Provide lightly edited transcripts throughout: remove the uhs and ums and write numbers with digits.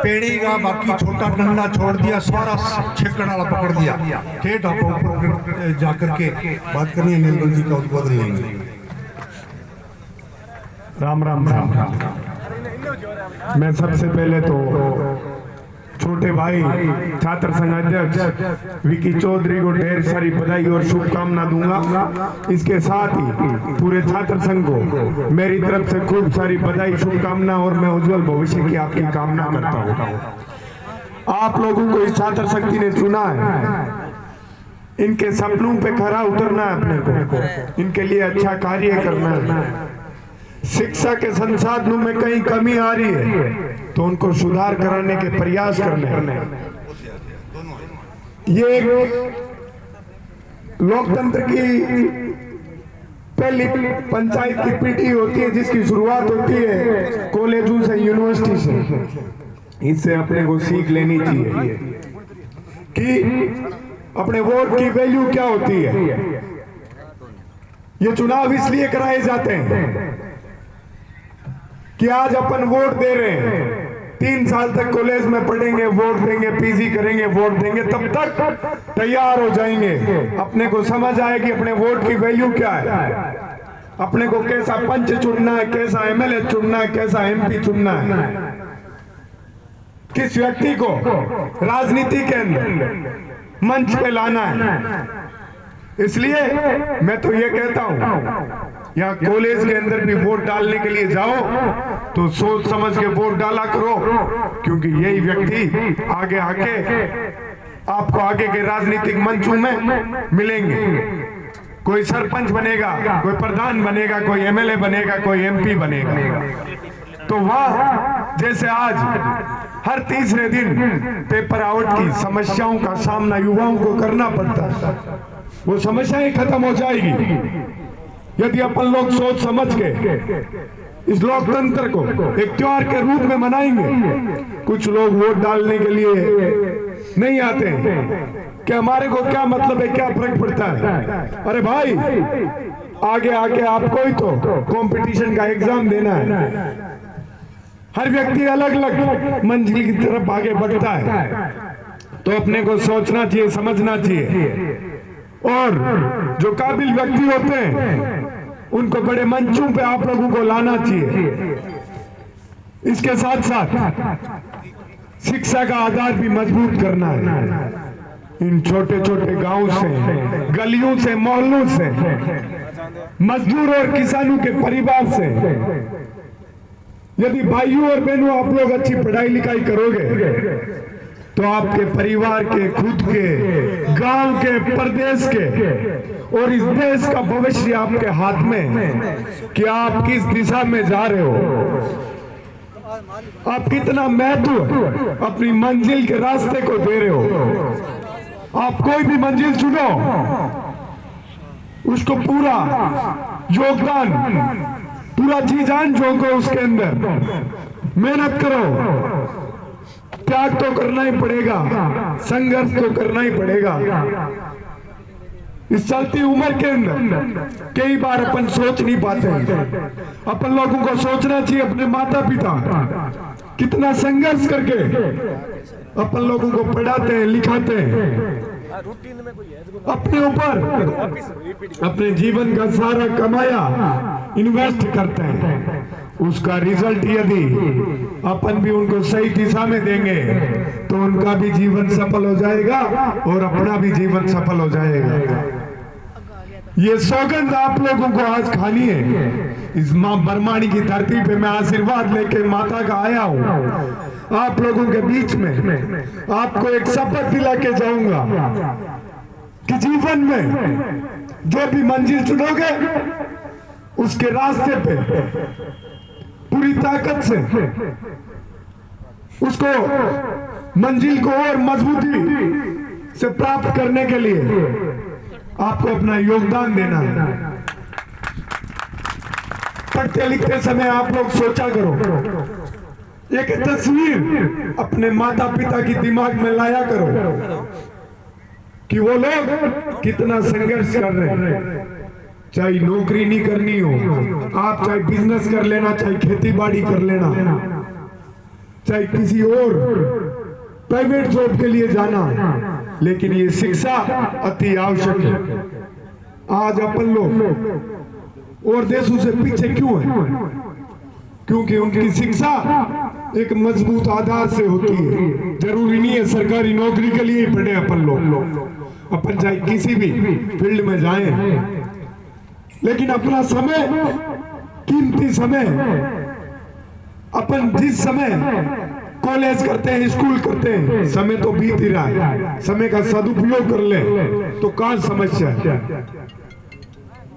पेड़ी का बाकी छोटा डंडा छोड़ दिया, सारा छेकड़ वाला पकड़ दिया। ठेठ आप ऊपर जाकर के बात करनी है, नीलकंठ जी का उद्बोधन लेंगे। राम राम राम राम। मैं सबसे पहले तो छोटे भाई छात्र संघ अध्यक्ष विकी चौधरी को ढेर सारी बधाई और शुभकामना दूंगा। इसके साथ ही पूरे छात्र संघ को मेरी तरफ से खूब सारी बधाई शुभकामना, और मैं उज्जवल भविष्य की आपकी कामना करता हूँ। आप लोगों को इस छात्र शक्ति ने चुना है, इनके सपनों पे खरा उतरना है अपने को, इनके लिए अच्छा कार्य करना है। शिक्षा के संसाधनों में कहीं कमी आ रही है तो उनको सुधार कराने के प्रयास करने हैं। ये लोकतंत्र की पहली पंचायत की पीढ़ी होती है जिसकी शुरुआत होती है कॉलेजों से, यूनिवर्सिटी से। इससे अपने को सीख लेनी चाहिए कि अपने वोट की वैल्यू क्या होती है। ये चुनाव इसलिए कराए जाते हैं कि आज अपन वोट दे रहे हैं, 3 साल तक कॉलेज में पढ़ेंगे, वोट देंगे, पीजी करेंगे, वोट देंगे, तब तक तैयार हो जाएंगे। अपने को समझ आएगी अपने वोट की वैल्यू क्या है, अपने को कैसा पंच चुनना है, कैसा एमएलए चुनना है, कैसा एमपी चुनना है, किस व्यक्ति को राजनीति के अंदर मंच पे लाना है। इसलिए मैं तो ये कहता हूं, यहाँ कॉलेज के अंदर भी वोट डालने के लिए जाओ तो सोच समझ के वोट डाला करो, क्योंकि यही व्यक्ति आगे आके आपको आगे के राजनीतिक मंचों में मिलेंगे। कोई सरपंच बनेगा, कोई प्रधान बनेगा, कोई एमएलए बनेगा, कोई एमपी बनेगा। तो वह जैसे आज हर तीसरे दिन पेपर आउट की समस्याओं का सामना युवाओं को करना पड़ता है, वो समस्याएं खत्म हो जाएगी यदि अपन लोग सोच समझ के इस लोकतंत्र को एक त्योहार के रूप में मनाएंगे। कुछ लोग वोट डालने के लिए नहीं आते हैं कि हमारे को क्या मतलब है, क्या फर्क पड़ता है। अरे भाई, आगे आके आपको ही तो कंपटीशन का एग्जाम देना है। हर व्यक्ति अलग अलग मंजिल की तरफ आगे बढ़ता है, तो अपने को सोचना चाहिए, समझना चाहिए। और जो काबिल व्यक्ति होते हैं उनको बड़े मंचों पे आप लोगों को लाना चाहिए। इसके साथ साथ शिक्षा का आधार भी मजबूत करना है। इन छोटे छोटे गांव से, गलियों से, मोहल्लों से, मजदूर और किसानों के परिवार से यदि भाइयों और बहनों आप लोग अच्छी पढ़ाई लिखाई करोगे तो आपके परिवार के, खुद के, गांव के, प्रदेश के और इस देश का भविष्य आपके हाथ में कि आप किस दिशा में जा रहे हो, आप कितना महत्व अपनी मंजिल के रास्ते को दे रहे हो। आप कोई भी मंजिल चुनो, उसको पूरा योगदान, पूरा जी जान झोंको उसके अंदर, मेहनत करो, त्याग तो करना ही पड़ेगा, संघर्ष तो करना ही पड़ेगा। इस चलती उम्र के अंदर कई बार अपन सोच नहीं पाते हैं। अपन लोगों को सोचना चाहिए अपने माता पिता कितना संघर्ष करके अपन लोगों को पढ़ाते हैं, लिखाते हैं, अपने ऊपर अपने जीवन का सारा कमाया इन्वेस्ट करते हैं। उसका रिजल्ट यदि अपन भी उनको सही दिशा में देंगे तो उनका भी जीवन सफल हो जाएगा और अपना भी जीवन सफल हो जाएगा। ये सौगंध आप लोगों को आज खानी है। इस मां बरमानी की धरती पे मैं आशीर्वाद लेके माता का आया हूँ आप लोगों के बीच में। आपको एक शपथ दिला के जाऊंगा कि जीवन में जो भी मंजिल चुनोगे उसके रास्ते पे पूरी ताकत से उसको मंजिल को और मजबूती से प्राप्त करने के लिए आपको अपना योगदान देना है। पढ़ते लिखते समय आप लोग सोचा करो, एक तस्वीर अपने माता पिता की दिमाग में लाया करो कि वो लोग कितना संघर्ष कर रहे हैं। चाहे नौकरी नहीं करनी हो, आप चाहे बिजनेस कर लेना, चाहे खेती बाड़ी कर लेना, चाहे किसी और प्राइवेट जॉब के लिए जाना, लेकिन ये शिक्षा अति आवश्यक है। आज अपन लोग और देशों से पीछे क्यों है? क्योंकि उनकी शिक्षा एक मजबूत आधार से होती है। जरूरी नहीं है सरकारी नौकरी के लिए ही पढ़े अपन लोग, अपन चाहे किसी भी फील्ड में जाएं, लेकिन अपना समय, कीमती समय, अपन जिस समय कॉलेज करते हैं, स्कूल करते हैं, समय तो बीत ही रहा है, समय का सदुपयोग कर ले तो कहाँ समस्या है।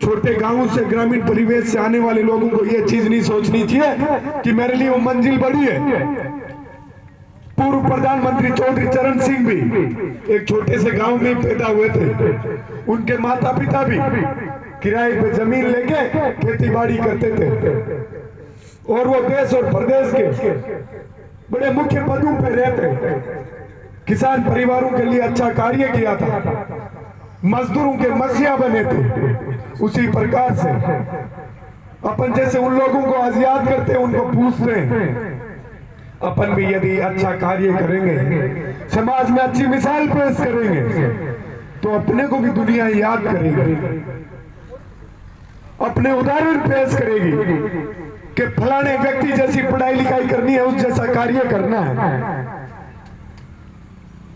छोटे गांवों से, ग्रामीण परिवेश से आने वाले लोगों को यह चीज नहीं सोचनी चाहिए कि मेरे लिए वो मंजिल बड़ी है। पूर्व प्रधानमंत्री चौधरी चरण सिंह भी एक छोटे से गांव में ही पैदा हुए थे। उनके माता पिता भी किराए पे जमीन लेके खेती बाड़ी करते थे और वो देश और प्रदेश के बड़े मुख्य पदों पे रहते। किसान परिवारों के लिए अच्छा कार्य किया था, मजदूरों के मसीहा बने थे। उसी प्रकार से अपन जैसे उन लोगों को आज याद करते हैं, उनको पूछते हैं, अपन भी यदि अच्छा कार्य करेंगे, समाज में अच्छी मिसाल पेश करेंगे, तो अपने को भी दुनिया याद करेगी, अपने उदाहरण पेश करेगी कि फलाने व्यक्ति जैसी पढ़ाई लिखाई करनी है, उस जैसा कार्य करना है,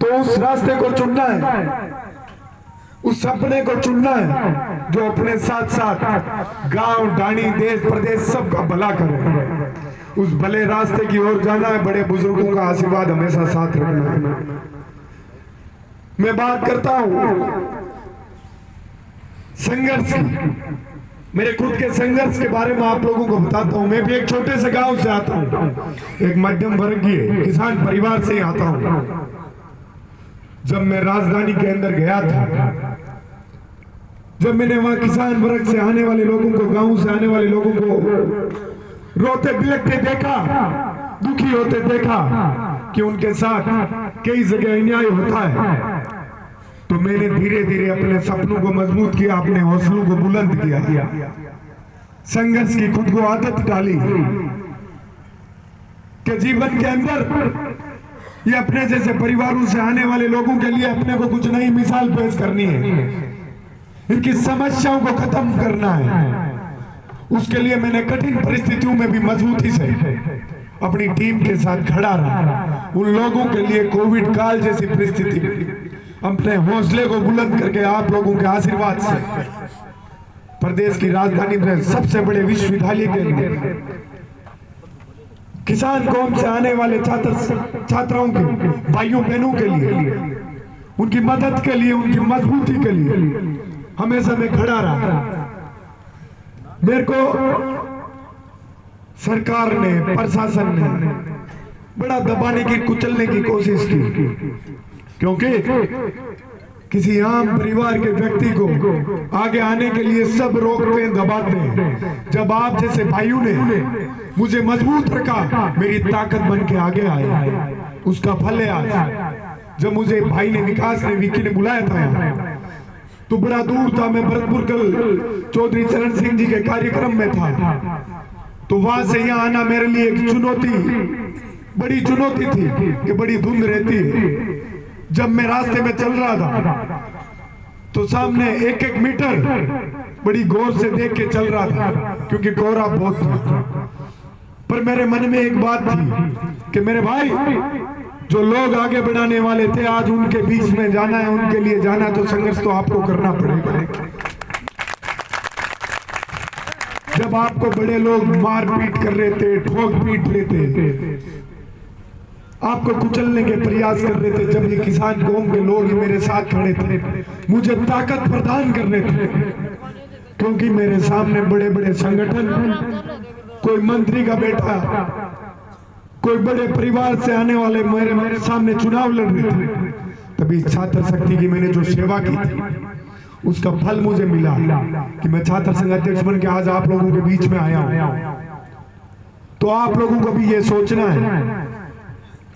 तो उस रास्ते को चुनना है, उस सपने को चुनना है जो अपने साथ साथ गांव, डाणी, देश, प्रदेश सबका भला करे। उस भले रास्ते की ओर जाना है। बड़े बुजुर्गों का आशीर्वाद हमेशा साथ रखना है। मैं बात करता हूं संघर्ष की, मेरे खुद के संघर्ष के बारे में आप लोगों को बताता हूं। मैं भी एक छोटे से गांव से आता हूं, एक मध्यम वर्गीय किसान परिवार से आता हूं। जब मैं राजधानी के अंदर गया था, जब मैंने वहां किसान वर्ग से आने वाले लोगों को, गांव से आने वाले लोगों को रोते बिलखते देखा, दुखी होते देखा कि उनके साथ कई जगह अन्याय होता है, तो मैंने धीरे धीरे अपने सपनों को मजबूत किया, अपने हौसलों को बुलंद किया, संघर्ष की खुद को आदत डाली कि जीवन के अंदर ये अपने जैसे परिवारों से आने वाले लोगों के लिए अपने को कुछ नई मिसाल पेश करनी है, इनकी समस्याओं को खत्म करना है। उसके लिए मैंने कठिन परिस्थितियों में भी मजबूती से अपनी टीम के साथ खड़ा रहा। उन लोगों के लिए कोविड काल जैसी परिस्थिति अपने हौसले को बुलंद करके आप लोगों के आशीर्वाद से प्रदेश की राजधानी में सबसे बड़े विश्वविद्यालय के अंदर किसान कौम से आने वाले छात्राओं के, भाइयों बहनों के लिए, उनकी मदद के लिए, उनकी मजबूती के लिए हमेशा मैं खड़ा रहा। मेरे को सरकार ने, प्रशासन ने बड़ा दबाने की, कुचलने की कोशिश की, क्योंकि किसी आम परिवार के व्यक्ति को आगे आने के लिए सब रोकते हैं, दबाते हैं। जब आप जैसे भाइयों ने मुझे मजबूत रखा, मेरी ताकत बन के आगे आए, उसका फल है आज। जब मुझे भाई ने, विकास ने, विकी ने बुलाया था तो बड़ा दूर था, मैं भरतपुर कल चौधरी चरण सिंह जी के कार्यक्रम में था, तो वहां से यहाँ आना मेरे लिए एक चुनौती, बड़ी चुनौती थी कि बड़ी धुंध रहती है। जब मैं रास्ते में चल रहा था तो सामने एक एक मीटर बड़ी गौर से देख के चल रहा था, क्योंकि कोहरा बहुत था। पर मेरे मन में एक बात थी कि मेरे भाई, जो लोग आगे बढ़ाने वाले थे, आज उनके बीच में जाना है, उनके लिए जाना है, तो संघर्ष तो आपको करना पड़ेगा। जब आपको बड़े लोग मारपीट कर रहे थे, ठोक पीट रहे थे, आपको कुचलने के प्रयास कर रहे थे, जब ये किसान कौम के लोग मेरे साथ खड़े थे, मुझे ताकत प्रदान कर रहे थे, क्योंकि मेरे सामने बड़े बड़े संगठन, कोई मंत्री का बेटा, कोई बड़े परिवार से आने वाले मेरे सामने चुनाव लड़ रहे थे। तभी छात्र शक्ति की मैंने जो सेवा की थी, उसका फल मुझे मिला कि मैं छात्र संघ अध्यक्ष बन के आज आप लोगों के बीच में आया हूं। तो आप लोगों को भी ये सोचना है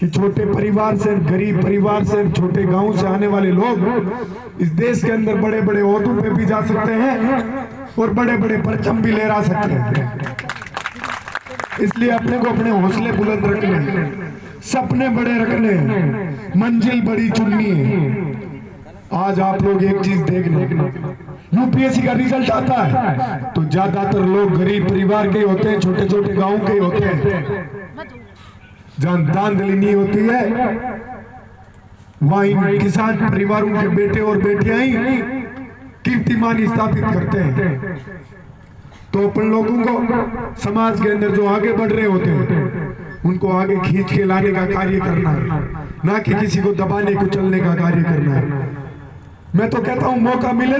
कि छोटे परिवार से, गरीब परिवार से, छोटे गांव से आने वाले लोग इस देश के अंदर बड़े बड़े ओहदों पे भी जा सकते हैं और बड़े बड़े परचम भी लहरा सकते हैं। इसलिए अपने को अपने हौसले बुलंद रखने हैं। सपने बड़े रखने हैं, मंजिल बड़ी चुननी है। आज आप लोग एक चीज देख लें, यूपीएससी का रिजल्ट आता है तो ज्यादातर लोग गरीब परिवार के होते हैं, छोटे छोटे गांव के होते हैं। जहां धांधली नहीं होती है वहां इन किसान परिवारों के बेटे और बेटियां ही कीर्तिमान स्थापित करते हैं। तो अपन लोगों को समाज के अंदर जो आगे बढ़ रहे होते हैं उनको आगे खींच के लाने का कार्य करना है, ना कि किसी को दबाने कुचलने का कार्य करना है। मैं तो कहता हूं मौका मिले